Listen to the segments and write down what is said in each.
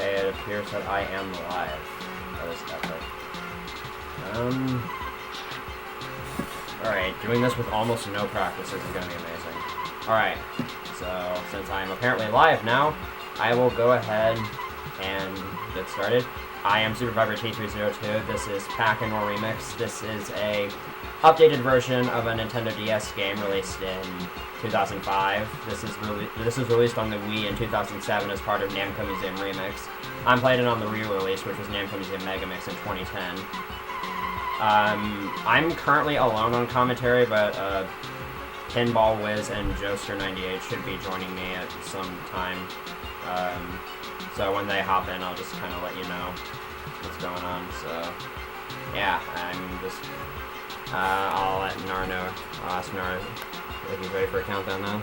Okay, it appears that I am live. That is epic. Alright, doing this with almost no practice is going to be amazing. Alright, so since I'm apparently live now, I will go ahead and get started. I am SuperViperT302. This is Pack and More Remix. This is a updated version of a Nintendo DS game released in 2005. This was released on the Wii in 2007 as part of Namco Museum Remix. I'm playing it on the re-release, which was Namco Museum Megamix in 2010. I'm currently alone on commentary, but Pinball Wiz and Joester98 should be joining me at some time. So when they hop in, I'll just kind of let you know what's going on. So yeah, I'm just I'll let Nar know. I'll ask Nar if he's ready for a countdown now.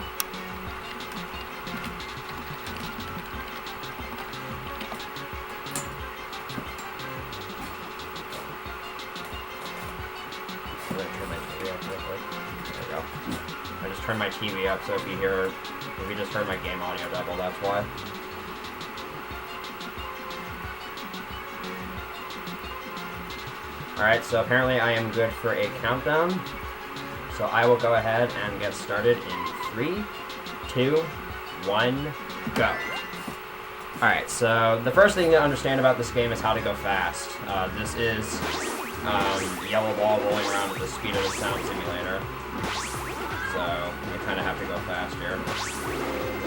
I'm gonna turn my TV up real quick. There we go. I just turned my TV up, so if you just heard my game audio double, that's why. Alright, so apparently I am good for a countdown. So I will go ahead and get started in 3, 2, 1, go. Alright, so the first thing to understand about this game is how to go fast. This is yellow ball rolling around at the speed of the sound simulator. So you kind of have to go fast here.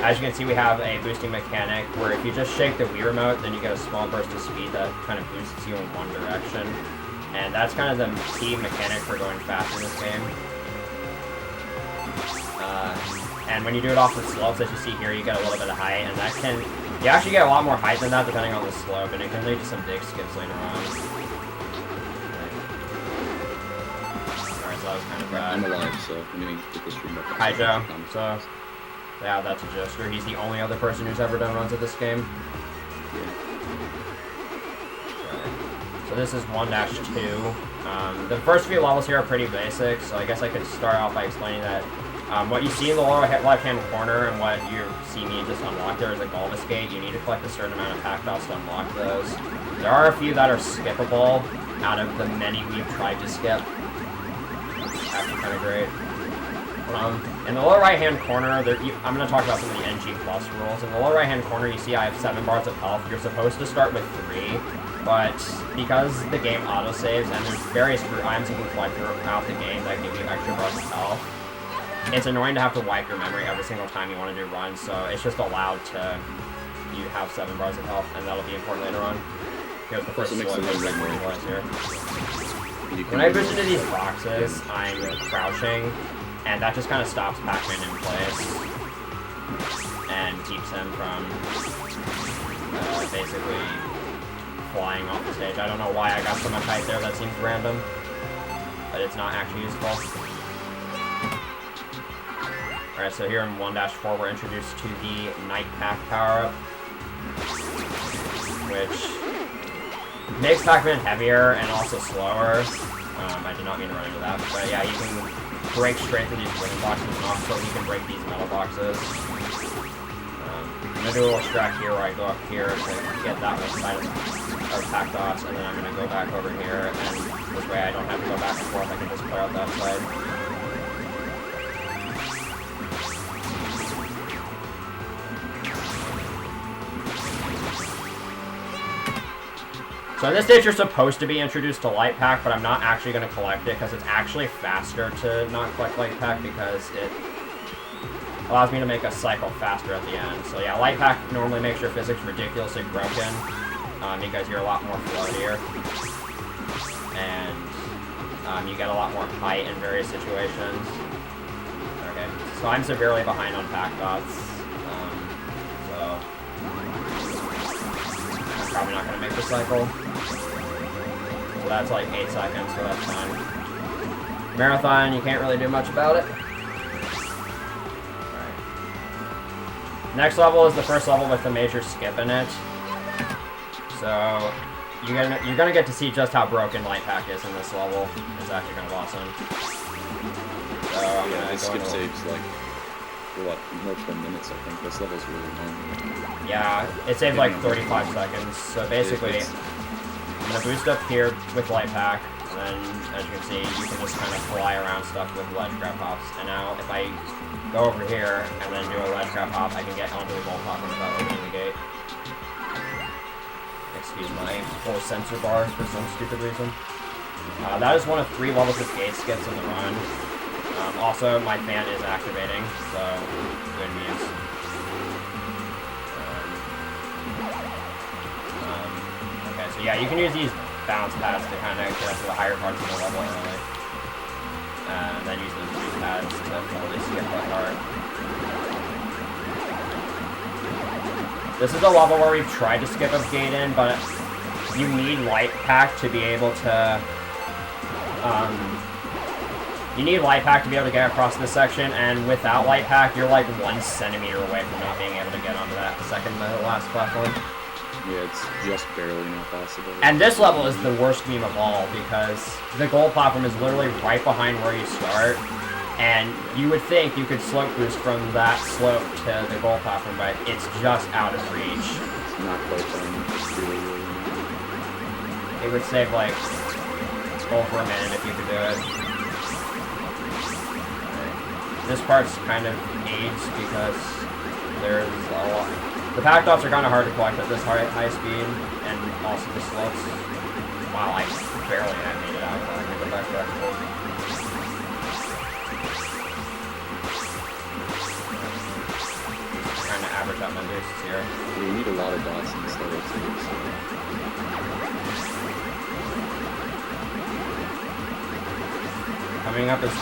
As you can see, we have a boosting mechanic where if you just shake the Wii remote, then you get a small burst of speed that kind of boosts you in one direction. And that's kind of the key mechanic for going fast in this game. And when you do it off the slopes, as you see here, you get a little bit of height, and that can... You actually get a lot more height than that depending on the slope, and it can lead to some big skips later on. Alright, so that was kind of bad. I'm alive, so I'm gonna get this stream up. Hi, Joe. So, yeah, that's a Joester. He's the only other person who's ever done runs of this game. So this is 1-2. The first few levels here are pretty basic, so I guess I could start off by explaining that what you see in the lower left-hand corner and what you see me just unlock there is a Golvis Gate. You need to collect a certain amount of pack dots to unlock those. There are a few that are skippable out of the many we've tried to skip. It's actually kind of great. In the lower right-hand corner, I'm going to talk about some of the NG Plus rules. In the lower right-hand corner, you see I have 7 bars of health. You're supposed to start with 3. But because the game autosaves and there's various fruit items you can collect throughout the game that give you extra bars of health, it's annoying to have to wipe your memory every single time you want to do runs, so it's just allowed to you have 7 bars of health, and that'll be important later on. Here's the first slow here. When I push into these boxes, I'm crouching, and that just kind of stops Pac-Man in place and keeps him from basically flying off the stage. I don't know why I got so much height there, that seems random, but it's not actually useful. Alright, so here in 1-4 we're introduced to the Night Pack power-up, which makes Pac-Man heavier and also slower. I did not mean to run into that, but yeah, you can break straight through these wooden boxes and also you can break these metal boxes. I'm going to do a little strat here where I go up here to get that one side of pack dots, and then I'm going to go back over here, and this way I don't have to go back and forth, I can just clear out that side. So in this stage you're supposed to be introduced to Light Pack, but I'm not actually going to collect it because it's actually faster to not collect Light Pack because it allows me to make a cycle faster at the end. So yeah, Light Pack normally makes your physics ridiculously broken because you're a lot more floatier. And you get a lot more height in various situations. Okay, so I'm severely behind on pack dots. So I'm probably not going to make the cycle. So that's like 8 seconds, so that's fine. Marathon, you can't really do much about it. Alright. Next level is the first level with the major skip in it. So you're gonna get to see just how broken Light Pack is in this level. It's actually kind of awesome. So I'm gonna go skip saves like what, multiple minutes, I think. This level's really long. Yeah, it saves like 35 seconds. So basically, I'm gonna boost up here with Light Pack, and then, as you can see, you can just kind of fly around stuff with ledge grab hops. And now, if I go over here and then do a ledge grab hop, I can get onto the gold platform without opening the gate. Excuse my full sensor bars for some stupid reason. That is one of 3 levels of gate skips in the run. Also, my fan is activating, so good news. Okay, so yeah, you can use these bounce pads to kind of get up to the higher parts of the level early. And then use those boost pads to fully skip that part. This is a level where we've tried to skip a gate in, but you need Light Pack to be able to... you need Light Pack to be able to get across this section, and without Light Pack, you're like 1 centimeter away from not being able to get onto that second to last platform. Yeah, it's just barely not possible. And this level is the worst meme of all, because the gold platform is literally right behind where you start, and you would think you could slope boost from that slope to the gold platform, but it's just out of reach. It's not quite done. It's really, really It would save like over a minute if you could do it. This part's kind of aids because there's a lot. The pack dots are kind of hard to collect at this high speed, and also the slopes. Wow, I barely made it out. I can go back to that. Trying to average out my boosts here. Yeah, you need a lot of dots in this level too. So. Coming up is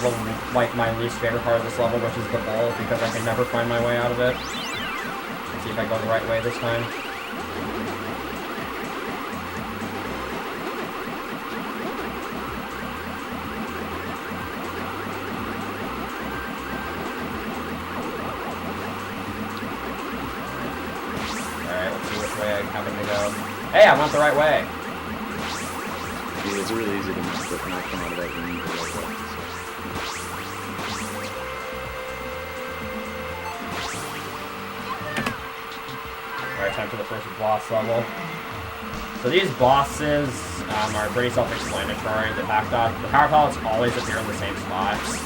like my least favorite part of this level, which is the bowl, because I can never find my way out of it. Let's see if I go the right way this time. Alright, let's see which way I happen to go. Hey, I went the right way! Yeah, it's really easy to mess with when I come out of that room the right way. Alright, time for the first boss level. So these bosses are pretty self-explanatory. The power pellets always appear in the same spots.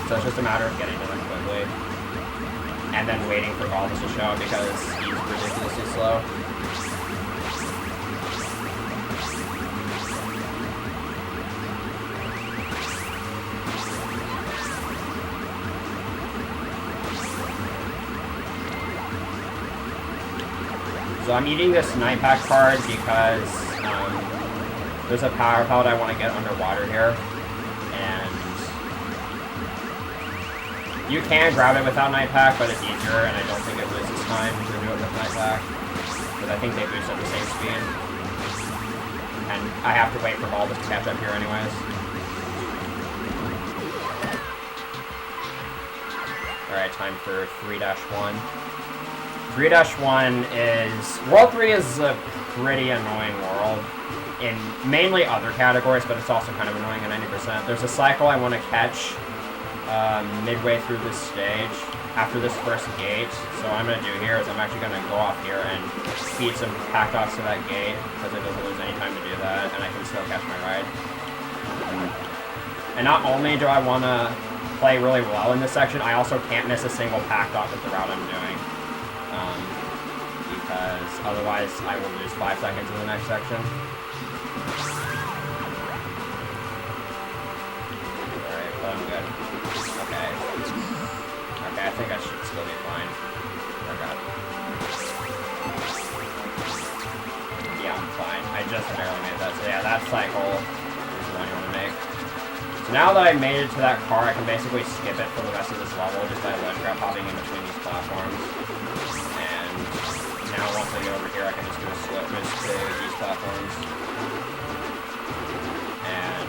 So it's just a matter of getting to them quickly. And then waiting for Goblins to show up because he's ridiculously slow. So I'm eating this Night Pack card because there's a power pellet I want to get underwater here, and you can grab it without Night Pack, but it's easier, and I don't think it loses time to do it with Night Pack, because I think they boost at the same speed, and I have to wait for Baldur to catch up here anyways. Alright, time for 3-1. 3-1 is... World 3 is a pretty annoying world in mainly other categories, but it's also kind of annoying at 90%. There's a cycle I want to catch midway through this stage, after this first gate. So what I'm going to do here is I'm actually going to go off here and feed some pack dots to that gate, because it doesn't lose any time to do that, and I can still catch my ride. And not only do I want to play really well in this section, I also can't miss a single pack dot with the route I'm doing. Because otherwise I will lose 5 seconds in the next section. Alright, but I'm good. Okay. Okay, I think I should still be fine. Oh god. Yeah, I'm fine. I just barely made that. So yeah, that cycle is the one you want to make. So now that I made it to that car, I can basically skip it for the rest of this level just by ledge grab hopping in between these platforms. Now once I get over here, I can just do a slip boost to these platforms. And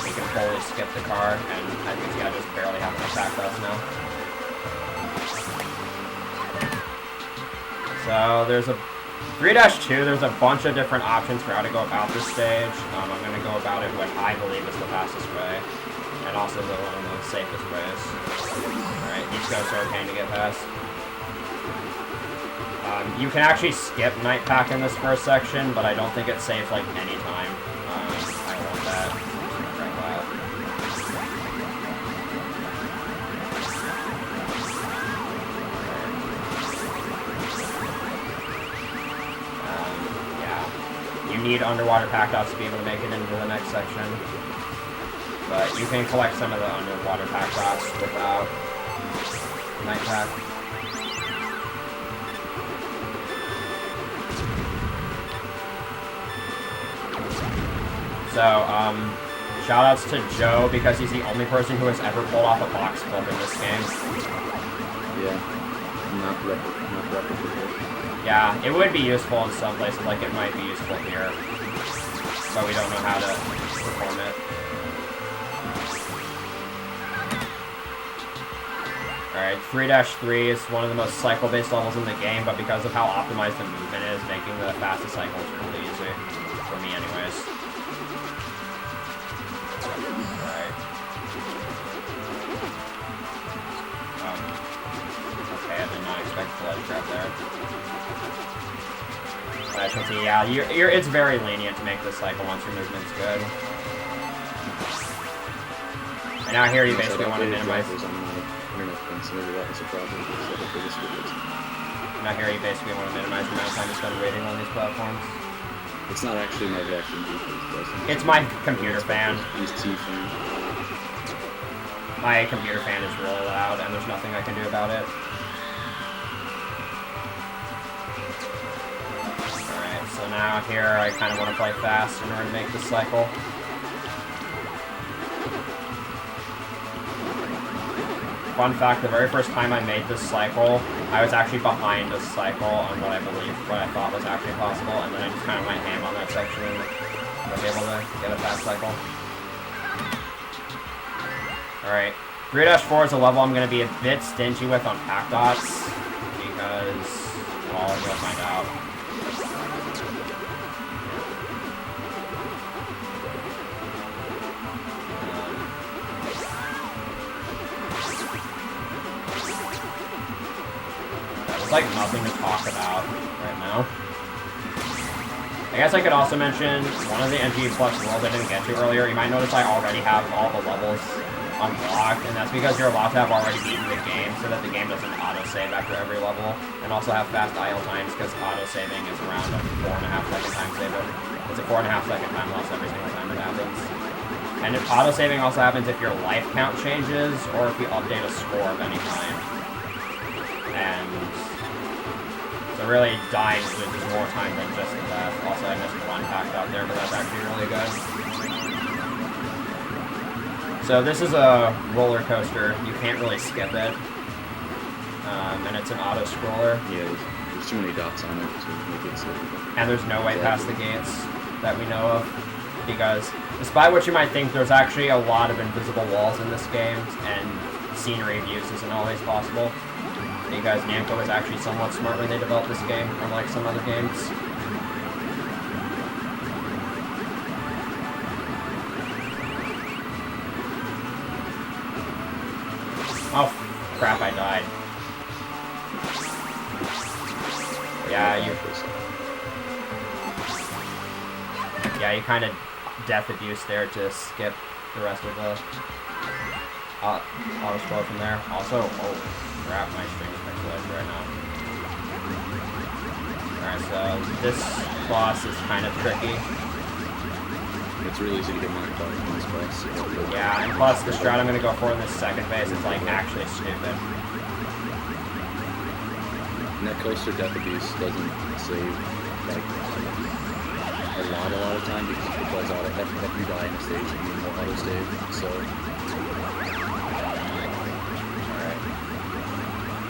we can fully skip the car, and as you can see, I just barely have enough pack dots now. So there's a 3-2, there's a bunch of different options for how to go about this stage. I'm going to go about it what I believe is the fastest way, and also one of the safest ways. Alright, these ghosts are a pain to get past. You can actually skip Night Pack in this first section, but I don't think it saves, like, any time. I don't want that. Right that. Yeah. You need underwater pack dots to be able to make it into the next section. But you can collect some of the underwater pack dots without Night Pack. So, shoutouts to Joe, because he's the only person who has ever pulled off a box flip in this game. Yeah. Not replicable. Yeah, it would be useful in some places, like it might be useful here. But we don't know how to perform it. Alright, 3-3 is one of the most cycle-based levels in the game, but because of how optimized the movement is, making the fastest cycles really easy. For me, anyways. Alright. Okay, I did not expect the ledge grab there. But as you can see, yeah, it's very lenient to make this cycle once your movement's good. And now here you basically want to minimize... Now here you basically want to minimize the amount of time you spend waiting on these platforms. It's not actually my vacuum defense. It's my computer fan. He's T-fan. My computer fan is really loud, and there's nothing I can do about it. Alright, so now here I kind of want to play fast in order to make this cycle. Fun fact, the very first time I made this cycle, I was actually behind a cycle on what I thought was actually possible, and then I just kind of went ham on that section and was able to get a fast cycle. Alright, 3-4 is a level I'm going to be a bit stingy with on pack dots, because, well, you'll find out. Like nothing to talk about right now. I guess I could also mention one of the NG Plus worlds I didn't get to earlier. You might notice I already have all the levels unlocked, and that's because you're allowed to have already beaten the game so that the game doesn't auto-save after every level, and also have fast idle times because auto-saving is around a 4.5 second time saver. It's a 4.5 second time loss every single time it happens. And if auto-saving also happens if your life count changes or if you update a score of any kind. And so really, dying is more time than just the death. Also, I missed one packed out there, but that's actually really good. So this is a roller coaster. You can't really skip it. And it's an auto-scroller. Yeah, there's too many dots on it to make it so. And there's no way past the gates that we know of. Because, despite what you might think, there's actually a lot of invisible walls in this game, and scenery views isn't always possible. Because Namco was actually somewhat smart when they developed this game, unlike some other games. Oh, crap, I died. Yeah, you kind of death abuse there to skip the rest of the auto-scroll from there. Also, oh crap, my stream is pixelated right now. Alright, so this boss is kind of tricky. It's really easy to get knocked out in this boss. Yeah, and plus the strat I'm going to go for in this second phase is like actually stupid. And that coaster death abuse doesn't save like a lot of time because it does auto. If you die in a stage, you need more auto save. So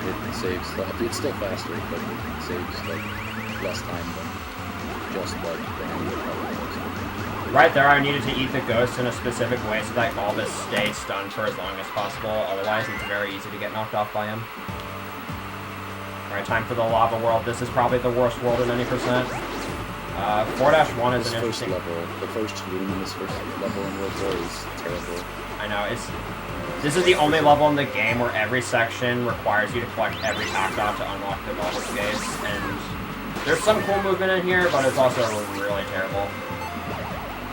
it saves. It's still faster, but it saves like less time than just like the end of the Right there, I needed to eat the ghost in a specific way so that Bulbus stays stunned for as long as possible. Otherwise, it's very easy to get knocked off by him. Alright, time for the lava world. This is probably the worst world in any percent. 4-1 is an interesting... The first room in this first level in World War is terrible. I know, This is the only level in the game where every section requires you to collect every tactile to unlock the bubble skates, and there's some cool movement in here, but it's also really terrible.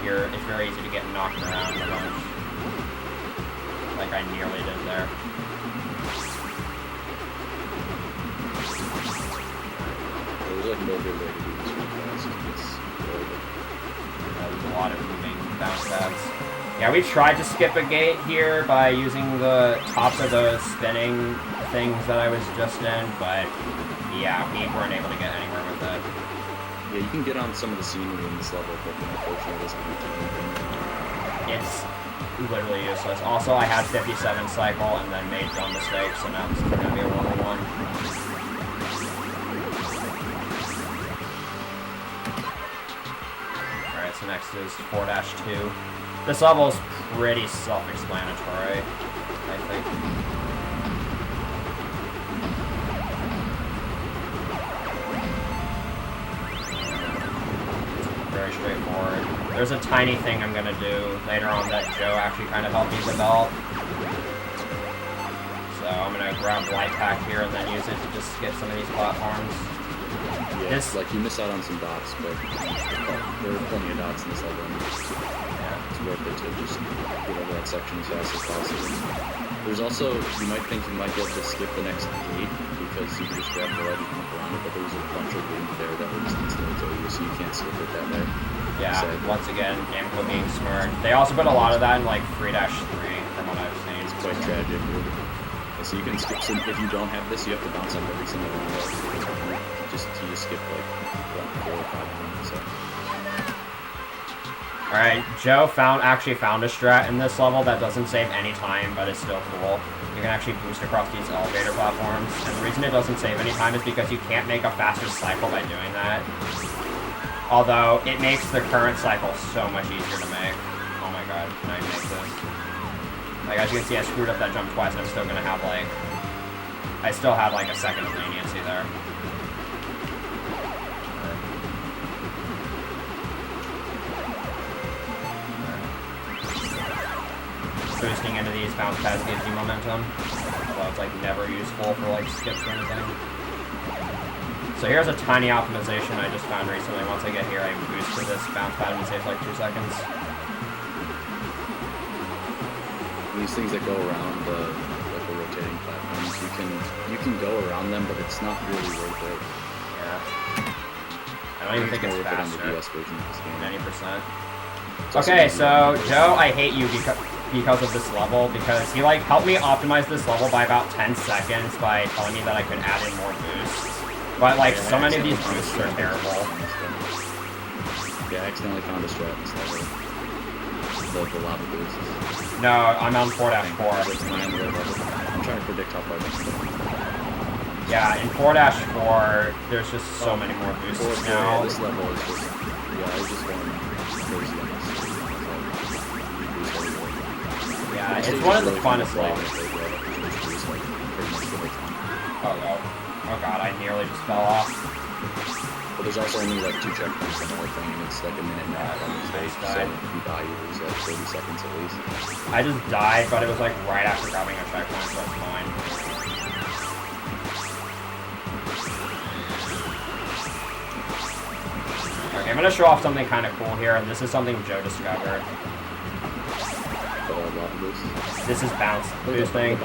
It's very easy to get knocked around a bunch, like I nearly did there. There's like no good way to do this really fast. It's really good. There's a lot of moving bounce pads. Yeah, we tried to skip a gate here by using the tops of those spinning things that I was just in, but yeah, we weren't able to get anywhere with it. Yeah, you can get on some of the scenery in this level, but unfortunately it doesn't do anything. It's literally useless. Also, I had 57 cycle and then made dumb mistakes, so now this is going to be a 1-on-1. Alright, so next is 4-2. This level is pretty self-explanatory, I think. It's very straightforward. There's a tiny thing I'm gonna do later on that Joe actually kind of helped me develop. So I'm gonna grab Light Pack here and then use it to just skip some of these platforms. Yeah, it's like you miss out on some dots, but there are plenty of dots in this level. It's worth it to just get over that section as fast as possible. There's also, you might think you might be able to skip the next gate because you can just grab the light and come around it, but there's a bunch of wind there that will just instantly kill you, so you can't skip it that way. Yeah, once again, Namco being smart. They also put a lot of that in like 3-3 from what I've seen. It's quite tragic. So you can skip some, if you don't have this, you have to bounce up every single one. You just skip like 4 or 5 minutes. So. Alright, Joe actually found a strat in this level that doesn't save any time, but is still cool. You can actually boost across these elevator platforms, and the reason it doesn't save any time is because you can't make a faster cycle by doing that. Although, it makes the current cycle so much easier to make. Oh my god, can I make this? Like, as you can see, I screwed up that jump twice, and I'm still gonna have, like... I still have, like, a second of leniency there. Boosting into these bounce pads gives you momentum, although it's like never useful for like skips or anything. So here's a tiny optimization I just found recently. Once I get here, I boost to this bounce pad and it saves like 2 seconds. These things that go around the rotating platforms, you can go around them, but it's not really worth it. Yeah. I don't even think it's faster. On the DS version of this game. 90%. Okay, so Joe, I hate you because of this level, because he like helped me optimize this level by about 10 seconds by telling me that I could add in more boosts. But like so many of these boosts are terrible. Yeah, I accidentally found a strat in this level. The lava boosts. No, I'm on 4-4. I'm trying to predict how far this goes. Yeah, in 4-4, there's just so many more boosts now. Yeah, this level is just, yeah, I was just going crazy on this. Yeah, it's one of the funnest levels. Oh no. Oh god, I nearly just fell off. But there's also only like 2 checkpoints on the whole thing, and it's like a minute and a half on the stage, so if you die, you lose like 30 seconds at least. I just died, but it was like right after grabbing a checkpoint, so it's fine. Okay, I'm gonna show off something kind of cool here, and this is something Joe discovered. This is bounce boosting.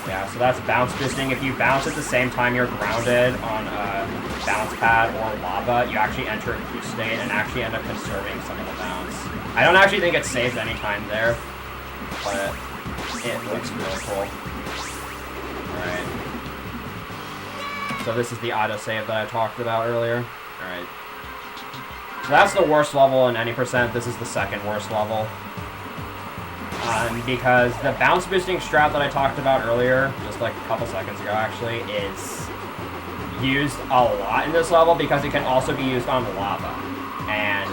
Yeah, so that's bounce boosting. If you bounce at the same time you're grounded on a bounce pad or lava, you actually enter a boost state and actually end up conserving some of the bounce. I don't actually think it saves any time there, but it looks really cool. Alright. So this is the autosave that I talked about earlier. Alright. So that's the worst level in any %. This is the second worst level. Because the bounce boosting strat that I talked about earlier, just like a couple seconds ago actually, is used a lot in this level because it can also be used on lava. And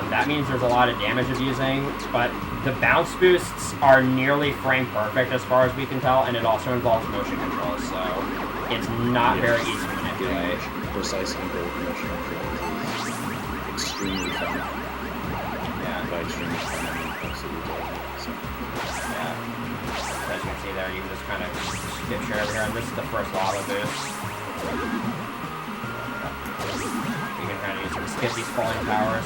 that means there's a lot of damage abusing, but the bounce boosts are nearly frame perfect as far as we can tell, and it also involves motion control, so it's not very easy to manipulate. Precise control with motion control is extremely fun. Yeah. By extremely fun, I mean absolutely. So. Yeah. So as you can see there, you can just kind of skip share over here, and this is the first auto boost. You can kind of use it to skip these falling towers.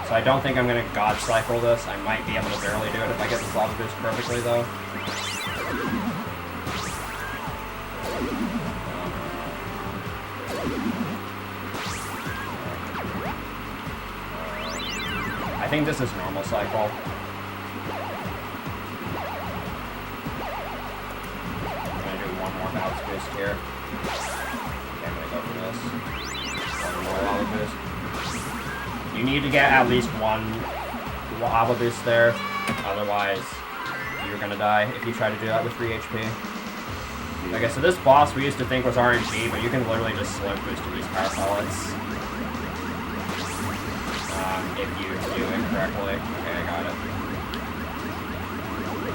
So I don't think I'm going to God Cycle this. I might be able to barely do it if I get this auto boost perfectly, though. I think this is normal cycle. I'm going to do one more bounce boost here. Okay, I'm going to go for this. One more lava boost. You need to get at least one lava boost there, otherwise you're going to die if you try to do that with 3 HP. Okay, so this boss we used to think was RNG, but you can literally just slow boost to these power pellets. If you do it correctly. Okay, I got it.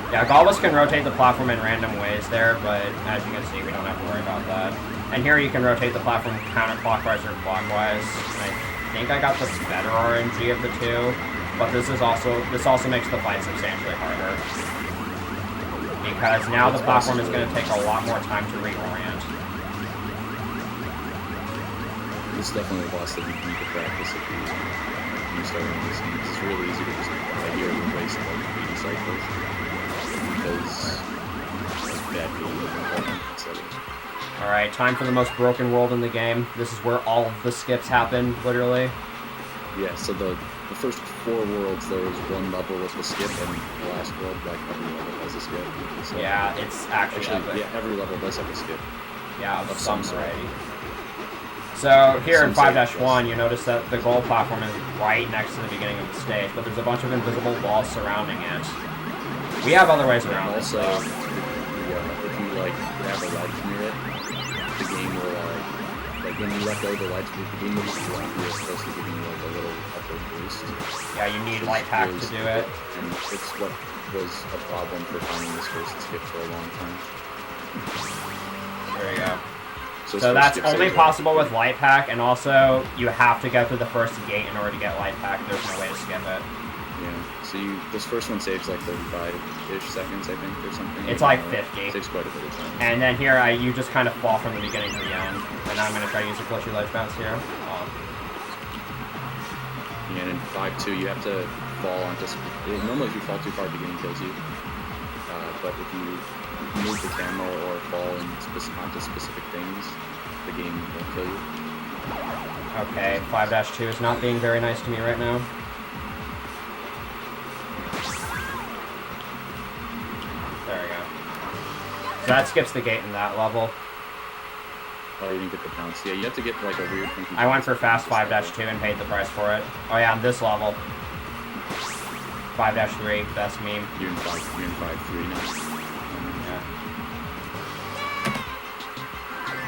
Yeah, Galbus can rotate the platform in random ways there, but as you can see, we don't have to worry about that. And here you can rotate the platform counterclockwise or clockwise. I think I got the better RNG of the two, but this also makes the fight substantially harder. Because now the platform is going to take a lot more time to reorient. This is definitely a boss that you need to practice if you start running this game. It's really easy to just here waste like 80 cycles because it's bad game. Alright, time for the most broken world in the game. This is where all of the skips happen, literally. Yeah, so the first 4 worlds, there was one level with the skip, and the last world, like, every level has a skip. So, yeah, it's actually epic. Yeah, every level does have a skip. Yeah, of some variety. So here in 5-1, you notice that the goal platform is right next to the beginning of the stage, but there's a bunch of invisible walls surrounding it. We have other ways around it. Also, if you like have a ledge near it, the game will like when you let go of the ledge, the game will be supposed to give you like a little upward boost. Yeah, you need light pack to do it. And it's what was a problem for finding this first skip for a long time. There you go. So that's only possible with light pack, and also you have to go through the first gate in order to get light pack. There's no way to skip it. Yeah. So this first one saves like 35-ish seconds, I think, or something. It's like 50. Saves quite a bit of time. And then here, you just kind of fall from the beginning to the end. And now I'm going to try to use a glitchy ledge bounce here. Yeah, and in 5-2, you have to fall onto... Normally, if you fall too far, the game kills you. But if you move the camera or fall onto specific things, the game will kill you. Okay, 5-2 is not being very nice to me right now. There we go. So that skips the gate in that level. Oh, you didn't get the bounce. Yeah, you have to get like a weird funky... I went for fast 5-2 and paid the price for it. Oh yeah, on this level. 5-3, best meme. You're in 5-3 now. Yeah.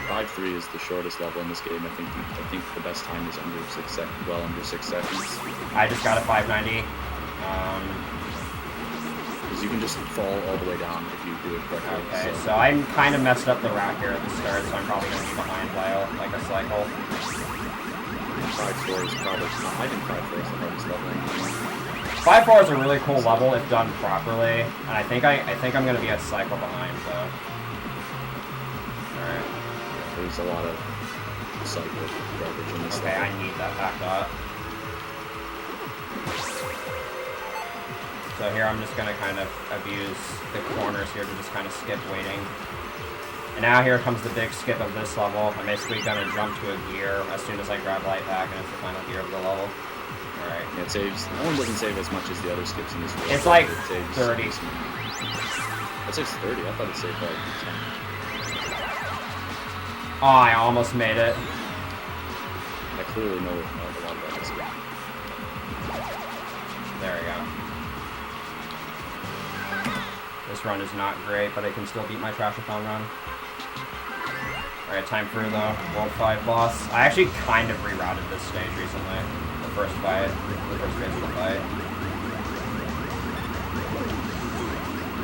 5-3 is the shortest level in this game. I think the best time is under 6 seconds. Well, under 6 seconds. I just got a 590. Because you can just fall all the way down if you do it correctly. Okay, so I'm kind of messed up the route here at the start, so I'm probably going to be behind by like a cycle. 5-4 is probably... I think 5-4 is the hardest level. 5-4 is a really cool level if done properly, and I think I'm going to be a cycle behind, though. Alright. There's a lot of cycle garbage in this Okay, level. I need that pack dot. So here I'm just going to kind of abuse the corners here to just kind of skip waiting. And now here comes the big skip of this level. I'm basically going to jump to a gear as soon as I grab light pack, and it's the final gear of the level. Alright. Yeah, it saves... That one doesn't save as much as the other skips in this world. It's like it saves 30. It saves 30? I thought it saved like 10. Oh, I almost made it. I clearly know a lot about this game. There we go. This run is not great, but I can still beat my Trashathon run. Alright, time for the World 5 boss. I actually kind of rerouted this stage recently. The first phase of the fight.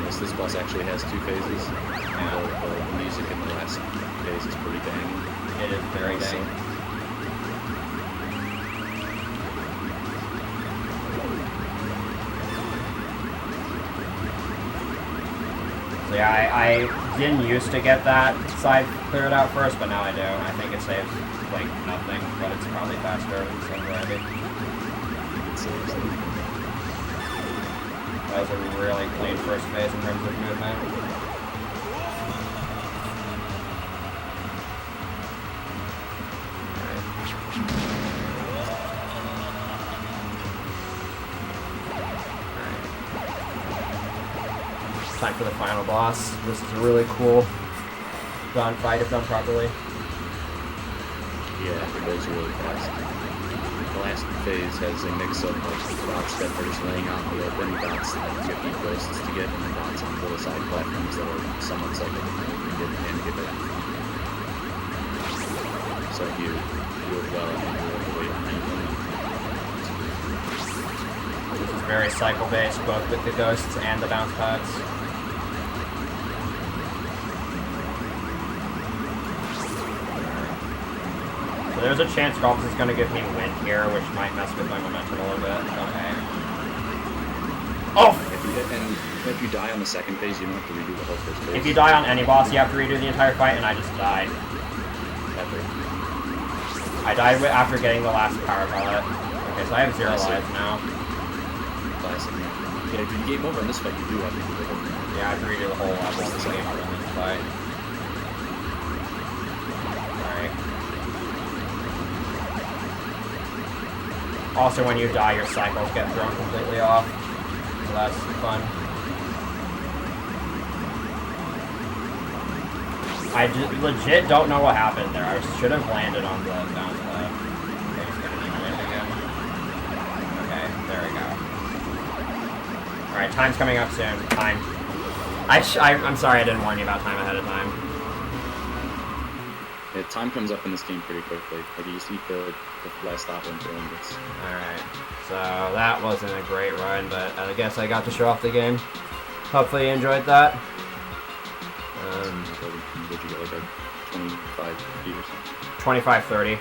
Yes, this boss actually has 2 phases. Yeah. The music in the last phase is pretty banging. It is very dang. So yeah, I didn't used to get that side cleared out first, but now I do. I think it saves like nothing, but it's probably faster than some variety. That was a really clean first phase in terms of movement. Time for the final boss. This is a really cool gunfight if done properly. Yeah, it goes really fast. The last phase has a mix of like dots that are just laying out in the open, dots that you have to eat ghosts to get, and then dots on little side platforms that are somewhat cyclical and get back. So if you do it well and you have to wait on anything. This is very cycle-based, both with the ghosts and the bounce pads. So there's a chance Golf is going to give me wind here, which might mess with my momentum a little bit. Okay. Oh! If you die on the second phase, you don't have to redo the whole first phase. If you die on any boss, you have to redo the entire fight, and I just died. I died after getting the last power pellet. Okay, so I have 0 lives now. Classic, man. Yeah, if you game over in this fight, you do have to do the whole thing. Yeah, I have to redo the whole level of the game over in this fight. Alright. Also, when you die, your cycles get thrown completely off. So that's fun. I legit don't know what happened there. I should have landed on the bounce pad. Okay, he's gonna need to land again. Okay, there we go. Alright, time's coming up soon. Time. I'm sorry I didn't warn you about time ahead of time. Yeah, time comes up in this game pretty quickly. Like, you just eat the last stop and go. Alright, so that wasn't a great run, but I guess I got to show off the game. Hopefully you enjoyed that. Did you get like a 25 feet or something? 25, 30. Alright.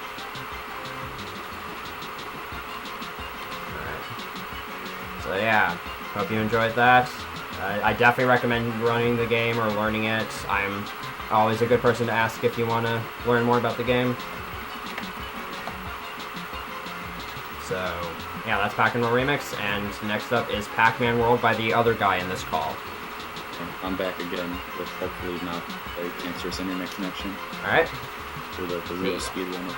So yeah, hope you enjoyed that. I definitely recommend running the game or learning it. I'm always a good person to ask if you want to learn more about the game. So yeah, that's Pac-Man Remix, and next up is Pac-Man World by the other guy in this call. I'm back again with hopefully not a cancerous internet connection. Alright. For the real speed limit.